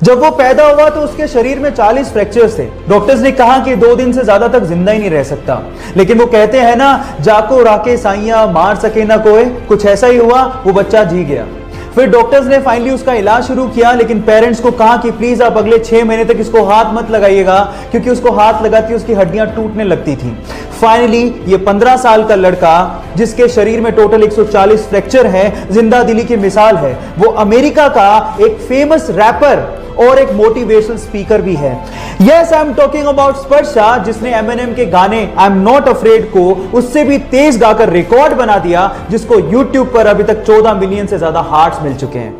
जब वो पैदा हुआ तो उसके शरीर में 40 फ्रैक्चर्स थे। डॉक्टर्स ने कहा कि 2 दिन से ज्यादा तक जिंदा ही नहीं रह सकता, लेकिन वो कहते हैं ना, जाको राके साइया मार सके ना कोई, कुछ ऐसा ही हुआ, वो बच्चा जी गया। फिर डॉक्टर्स ने फाइनली उसका इलाज शुरू किया, लेकिन पेरेंट्स को कहा कि प्लीज आप अगले 6 महीने तक इसको हाथ मत लगाइएगा, क्योंकि उसको हाथ लगाती उसकी हड्डियां टूटने लगती थी। फाइनली ये 15 साल का लड़का, जिसके शरीर में टोटल 140 फ्रैक्चर है, जिंदा दिली की मिसाल है। वो अमेरिका का एक फेमस रैपर और एक मोटिवेशनल स्पीकर भी है। Yes, I am talking about Sparsha, जिसने एमिनेम के गाने आई एम नॉट अफ्रेड को उससे भी तेज गाकर रिकॉर्ड बना दिया, जिसको यूट्यूब पर अभी तक 14 मिलियन से ज्यादा हार्ट्स मिल चुके हैं।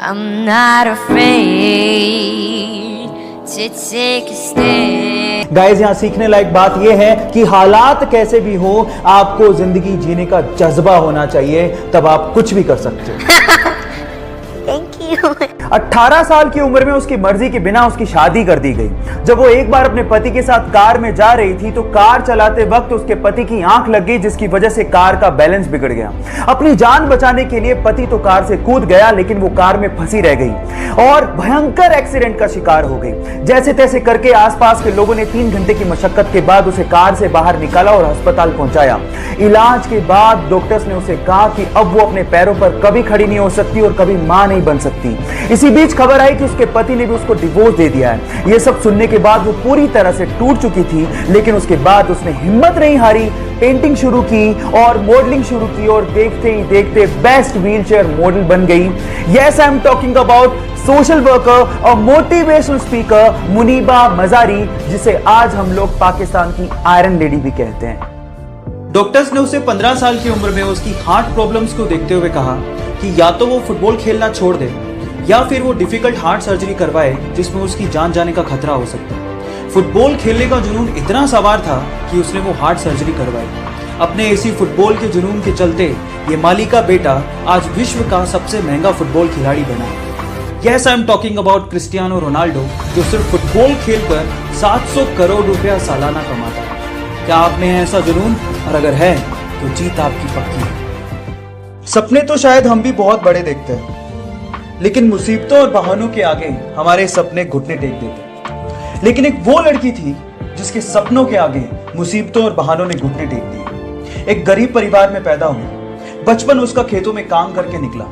I'm not afraid to take a stand. Guys, यहां सीखने लायक बात यह है कि हालात कैसे भी हो, आपको जिंदगी जीने का जज्बा होना चाहिए, तब आप कुछ भी कर सकते हो। Thank you. 18 साल की उम्र में उसकी मर्जी के बिना उसकी शादी कर दी गई। जब वो एक बार अपने पति के साथ कार में जा रही थी तो कार चलाते वक्त उसके पति की आंख लग गई, जिसकी वजह से कार का बैलेंस बिगड़ गया। अपनी जान बचाने के लिए पति तो कार से कूद गया, लेकिन वो कार में फंसी रह गई और भयंकर एक्सीडेंट का शिकार हो गई। जैसे तैसे करके आसपास के लोगों ने 3 घंटे की मशक्कत के बाद उसे कार से बाहर निकाला और अस्पताल पहुंचाया। इलाज के बाद डॉक्टर्स ने उसे कहा कि अब वो अपने पैरों पर कभी खड़ी नहीं हो सकती और कभी मां नहीं बन सकती। इसी बीच खबर आई कि उसके पति ने भी उसको डिवोर्स दे दिया है। ये सब सुनने के बाद वो पूरी तरह से टूट चुकी थी, लेकिन उसके बाद उसने हिम्मत नहीं हारी, पेंटिंग शुरू की और मॉडलिंग शुरू की और देखते ही देखते बेस्ट व्हीलचेयर मॉडल बन गई। Yes, I am talking about social worker और मोटिवेशनल स्पीकर मुनीबा मजारी, जिसे आज हम लोग पाकिस्तान की आयरन लेडी भी कहते हैं। डॉक्टर्स ने उसे 15 साल की उम्र में उसकी हार्ट प्रॉब्लम्स को देखते हुए कहा कि या तो वो फुटबॉल खेलना छोड़ दे या फिर वो डिफिकल्ट हार्ट सर्जरी करवाए, जिसमें उसकी जान जाने का खतरा हो सकता है। फुटबॉल खेलने का जुनून इतना सवार था कि उसने वो हार्ट सर्जरी करवाई। अपने इसी फुटबॉल के जुनून के चलते ये माली का बेटा आज विश्व का सबसे महंगा फुटबॉल खिलाड़ी बना। Yes, I am talking about Cristiano Ronaldo, जो सिर्फ फुटबॉल खेलकर 700 करोड़ रुपया सालाना कमाता है। क्या आपने है ऐसा जुनून? और अगर है तो जीत आपकी पक्की है। सपने तो शायद हम भी बहुत बड़े देखते हैं, लेकिन मुसीबतों और बहानों के आगे हमारे सपने घुटने टेक देते हैं। लेकिन एक वो लड़की थी जिसके सपनों के आगे मुसीबतों और बहानों ने घुटने टेक दिए। एक गरीब परिवार में पैदा हुई। बचपन उसका खेतों में काम करके निकला।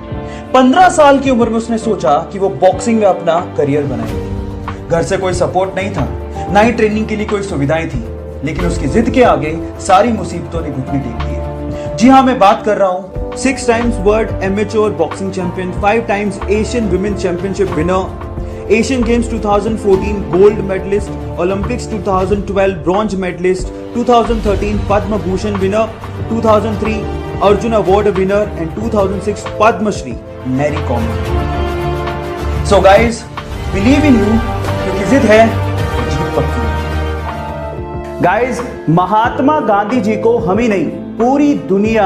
15 साल की उम्र में उसने सोचा कि वो बॉक्सिंग में अपना करियर बनाएगी। घर से कोई सपोर्ट नहीं था, ना ही ट्रेनिंग के लिए कोई सुविधाएं थी, लेकिन उसकी जिद के आगे सारी मुसीबतों ने घुटने टेक दिए। जी हाँ, मैं बात कर रहा हूं 6 times world amateur boxing champion, 5 times Asian women championship winner, Asian games 2014 gold medallist, Olympics 2012 bronze medallist, 2013 Padma Bhushan winner, 2003 Arjuna award winner and 2006 Padma Shri Mary Kom. So guys, believe in you, क्योंकि जिद है तो जीत पक्की है। गाइस, महात्मा गांधी जी को हम ही नहीं, पूरी दुनिया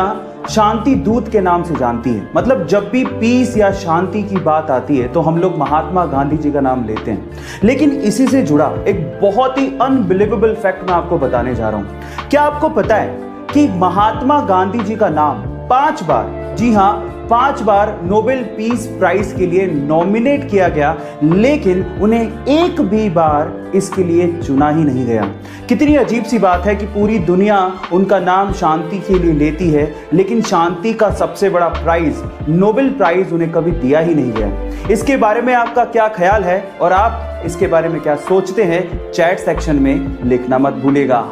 शांति दूत के नाम से जानती है। मतलब जब भी पीस या शांति की बात आती है तो हम लोग महात्मा गांधी जी का नाम लेते हैं। लेकिन इसी से जुड़ा एक बहुत ही अनबिलीवेबल फैक्ट मैं आपको बताने जा रहा हूं। क्या आपको पता है कि महात्मा गांधी जी का नाम 5 बार, जी हां 5 बार नोबेल पीस प्राइज के लिए नॉमिनेट किया गया, लेकिन उन्हें एक भी बार इसके लिए चुना ही नहीं गया। कितनी अजीब सी बात है कि पूरी दुनिया उनका नाम शांति के लिए लेती है, लेकिन शांति का सबसे बड़ा प्राइज, नोबेल प्राइज, उन्हें कभी दिया ही नहीं गया। इसके बारे में आपका क्या ख्याल है और आप इसके बारे में क्या सोचते हैं, चैट सेक्शन में लिखना मत भूलिएगा।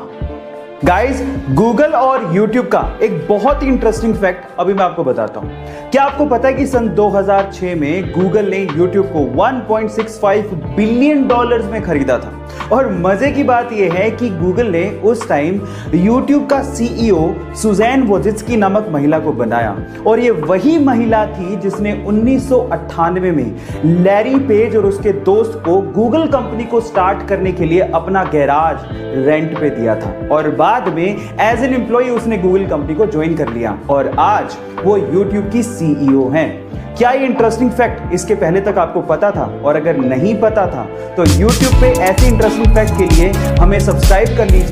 गाइस, गूगल और यूट्यूब का एक बहुत ही इंटरेस्टिंग फैक्ट अभी मैं आपको बताता हूं। क्या आपको पता है कि सन 2006 में गूगल ने यूट्यूब को $1.65 बिलियन में खरीदा था। और मजे की बात यह है कि गूगल ने उस टाइम यूट्यूब का सीईओ सुजैन वोजित्स्की नामक महिला को बनाया, और ये वही महिला थी जिसने 1998 में लैरी पेज और उसके दोस्त को गूगल कंपनी को स्टार्ट करने के लिए अपना गैराज रेंट पे दिया था, और बाद में एज एन एम्प्लॉय उसने गूगल कंपनी को ज्वाइन कर लिया और आज वो यूट्यूब की सीईओ हैं। क्या ये इंटरेस्टिंग फैक्ट इसके पहले तक आपको पता था? और अगर नहीं पता था तो YouTube पे ऐसे इंटरेस्टिंग फैक्ट के लिए हमें सब्सक्राइब कर लीजिए।